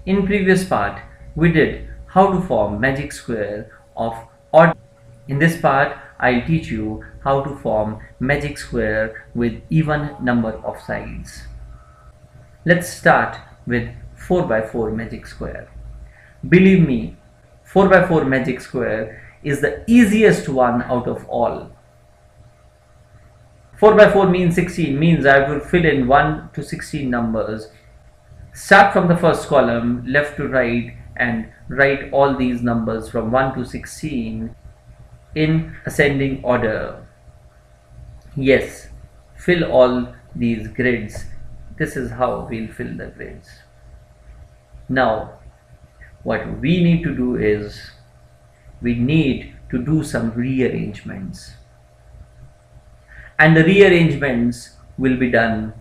In previous part, we did how to form magic square of odd. In this part, I'll teach you how to form magic square with even number of sides. Let's start with 4 by 4 magic square. Believe me, 4 by 4 magic square is the easiest one out of all. 4 by 4 means 16, means I will fill in 1 to 16 numbers. Start from the first column, left to right, and write all these numbers from 1 to 16 in ascending order. Yes, fill all these grids. This is how we'll fill the grids. Now, what we need to do is, we need to do some rearrangements. And the rearrangements will be done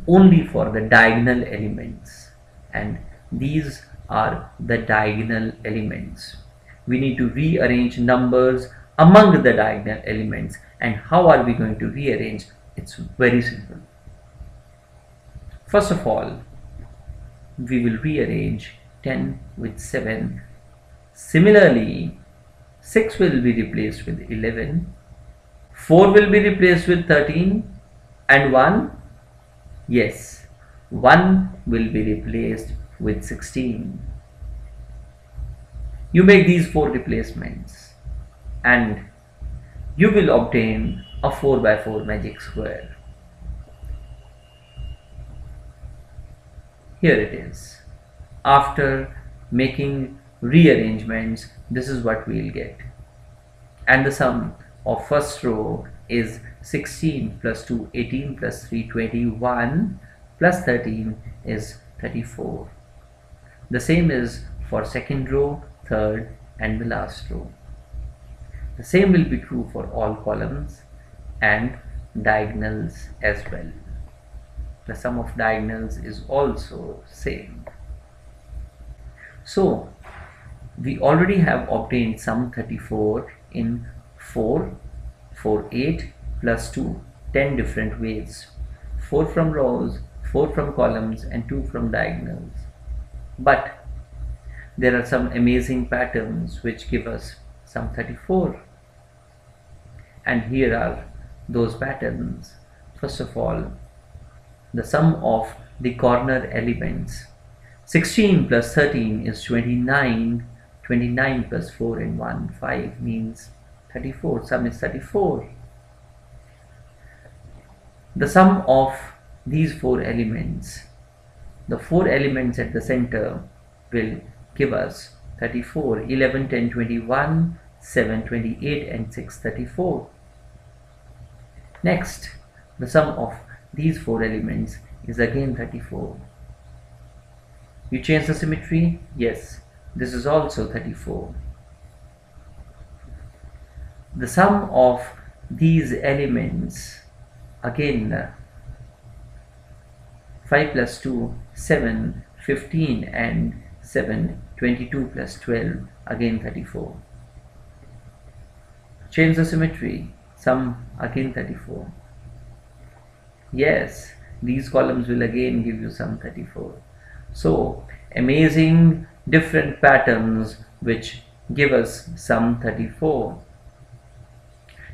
only for the diagonal elements. And these are the diagonal elements. We need to rearrange numbers among the diagonal elements. And how are we going to rearrange? It's very simple. First of all, we will rearrange 10 with 7. Similarly, 6 will be replaced with 11. 4 will be replaced with 13. And 1? Yes, 1 will be replaced with 16. You make these 4 replacements and you will obtain a 4 by 4 magic square. Here it is. After making rearrangements, this is what we will get. And the sum of first row is 16 plus 2, 18 plus 3, 21 plus 13 is 34. The same is for second row, third, and the last row. The same will be true for all columns and diagonals as well. The sum of diagonals is also same. So we already have obtained sum 34 in 4, 8 plus 2, 10 different ways. 4 from rows, 4 from columns, and 2 from diagonals. But there are some amazing patterns which give us sum 34. And here are those patterns. First of all, the sum of the corner elements. 16 plus 13 is 29. 29 plus 4 and 1, 5 means 34. Sum is 34. The sum of these 4 elements, the 4 elements at the center, will give us 34. 11, 10, 21, 7, 28, and 6, 34. Next, the sum of these 4 elements is again 34. You change the symmetry? Yes, this is also 34. The sum of these elements, again 5 plus 2, 7, 15, and 7, 22 plus 12, again 34. Change the symmetry, sum again 34. Yes, these columns will again give you sum 34. So amazing different patterns which give us sum 34.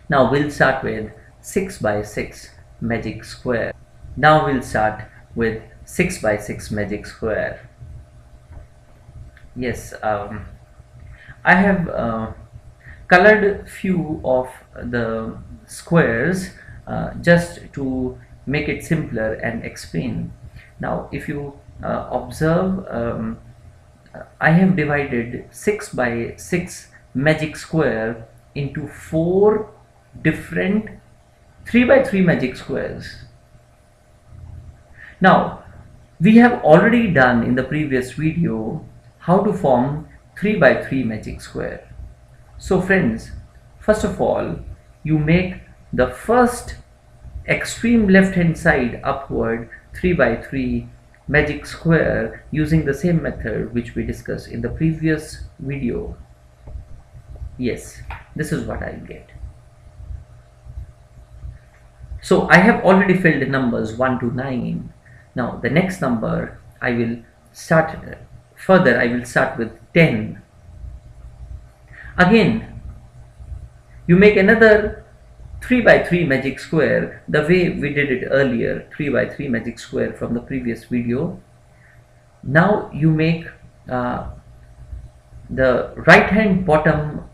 Now we'll start with 6 by 6 magic square. Now we'll start with 6 by 6 magic square. Yes, I have colored few of the squares just to make it simpler and explain. Now if you observe, I have divided 6 by 6 magic square into 4 different 3 by 3 magic squares. Now we have already done in the previous video how to form 3 by 3 magic square. So friends, first of all, you make the first extreme left hand side upward 3 by 3 magic square using the same method which we discussed in the previous video. Yes, this is what I get. So I have already filled the numbers 1 to 9. Now the next number I will start Further, I will start with 10. Again, you make another 3 by 3 magic square the way we did it earlier, 3 by 3 magic square from the previous video. Now you make the right hand bottom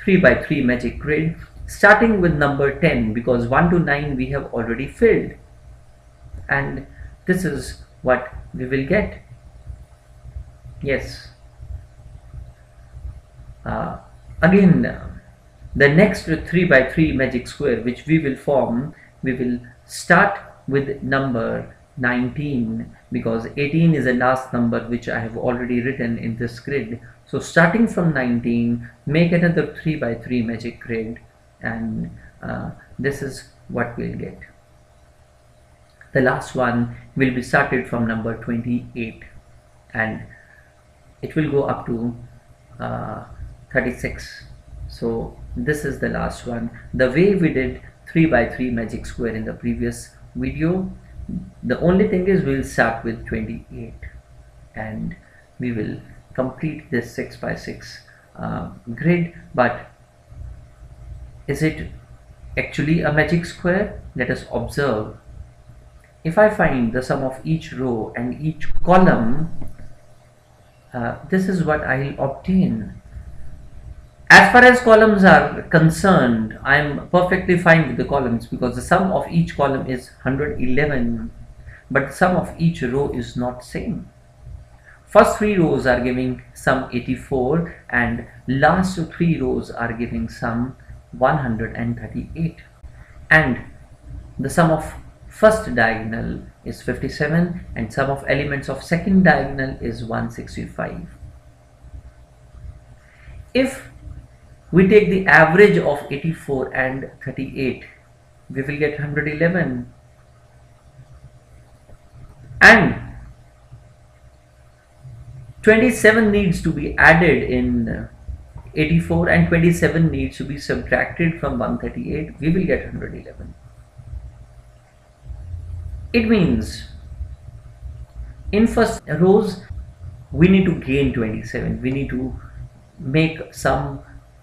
3 by 3 magic grid starting with number 10, because 1 to 9 we have already filled, and this is what we will get. Yes. Again, the next 3 by 3 magic square which we will form, we will start with number 19, because 18 is the last number which I have already written in this grid. So starting from 19, make another 3 by 3 magic grid, and this is what we'll get. The last one will be started from number 28, and it will go up to 36. So this is the last one. The way we did 3 by 3 magic square in the previous video, the only thing is we'll start with 28 and we will complete this 6 by 6 grid. But is it actually a magic square? Let us observe. If I find the sum of each row and each column, this is what I'll obtain. As far as columns are concerned, I am perfectly fine with the columns, because the sum of each column is 111, but the sum of each row is not same. First 3 rows are giving sum 84 and last 3 rows are giving sum 138, and the sum of first diagonal is 57 and sum of elements of second diagonal is 165. If we take the average of 84 and 38, we will get 111, and 27 needs to be added in 84 and 27 needs to be subtracted from 138, we will get 111. It means in first rows we need to gain 27, we need to make some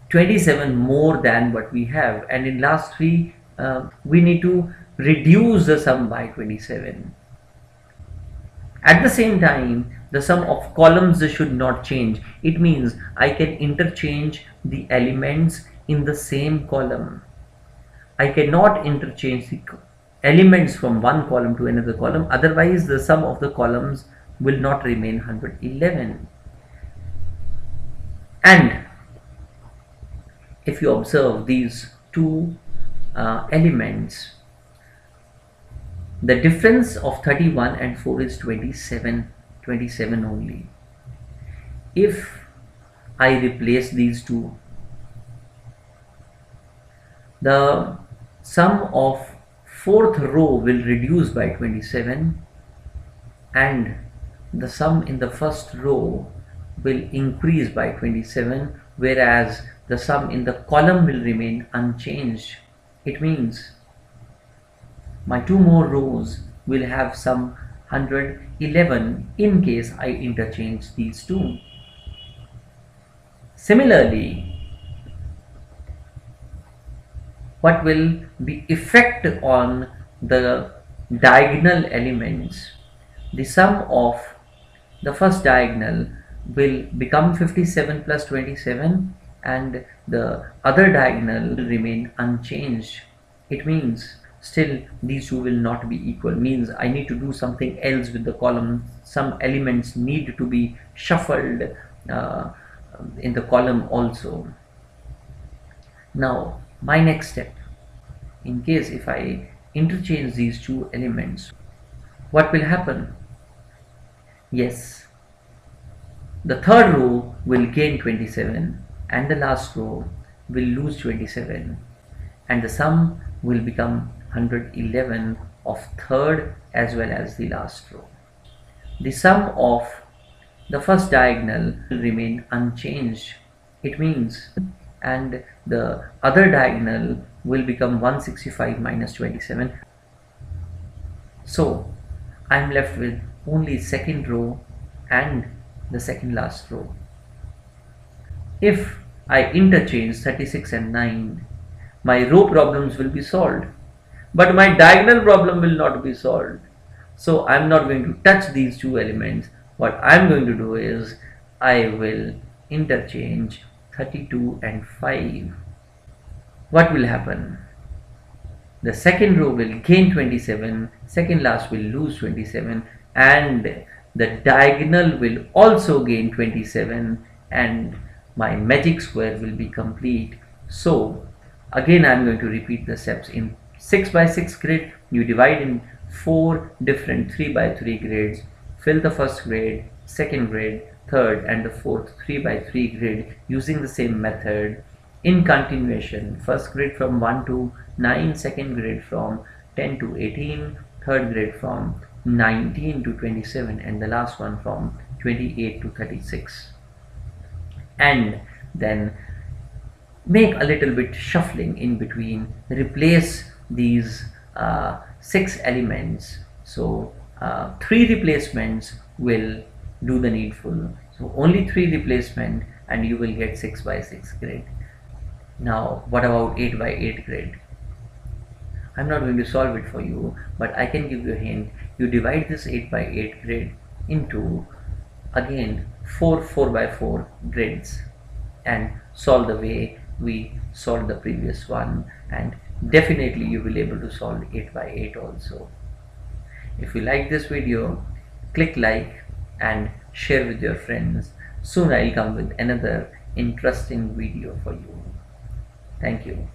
27 more than what we have, and in last 3 we need to reduce the sum by 27. At the same time, the sum of columns should not change. It means I can interchange the elements in the same column. I cannot interchange the elements from one column to another column, otherwise the sum of the columns will not remain 111. And if you observe these 2 elements, the difference of 31 and 4 is 27 only. If I replace these 2, the sum of 4th row will reduce by 27 and the sum in the first row will increase by 27, whereas the sum in the column will remain unchanged. It means my 2 more rows will have sum 111 in case I interchange these 2. Similarly, what will be effect on the diagonal elements? The sum of the first diagonal will become 57 plus 27 and the other diagonal will remain unchanged. It means still these 2 will not be equal, means I need to do something else with the column. Some elements need to be shuffled in the column also. Now my next step, in case if I interchange these 2 elements, what will happen? Yes, the third row will gain 27 and the last row will lose 27, and the sum will become 111 of third as well as the last row. The sum of the first diagonal will remain unchanged. It means, and the other diagonal will become 165 minus 27. So I am left with only second row and the second last row. If I interchange 36 and 9, my row problems will be solved, but my diagonal problem will not be solved. So I'm not going to touch these two elements. What I'm going to do is I will interchange 32 and 5. What will happen? The second row will gain 27, second last will lose 27, and the diagonal will also gain 27, and my magic square will be complete. So again I'm going to repeat the steps. In 6 by 6 grid, you divide in 4 different 3 by 3 grids. Fill the first grid, second grid, third and the fourth 3 by 3 grid using the same method in continuation. First grid from 1 to 9, second grid from 10 to 18, third grid from 19 to 27, and the last one from 28 to 36. And then make a little bit shuffling in between, replace these 6 elements. So 3 replacements will do the needful. So only 3 replacement and you will get 6 by 6 grid. Now what about 8 by 8 grid? I'm not going to solve it for you, but I can give you a hint. You divide this 8 by 8 grid into again 4 4 by 4 grids and solve the way we solved the previous one, and definitely you will be able to solve 8 by 8 also. If you like this video, click like and share with your friends. Soon I'll come with another interesting video for you. Thank you.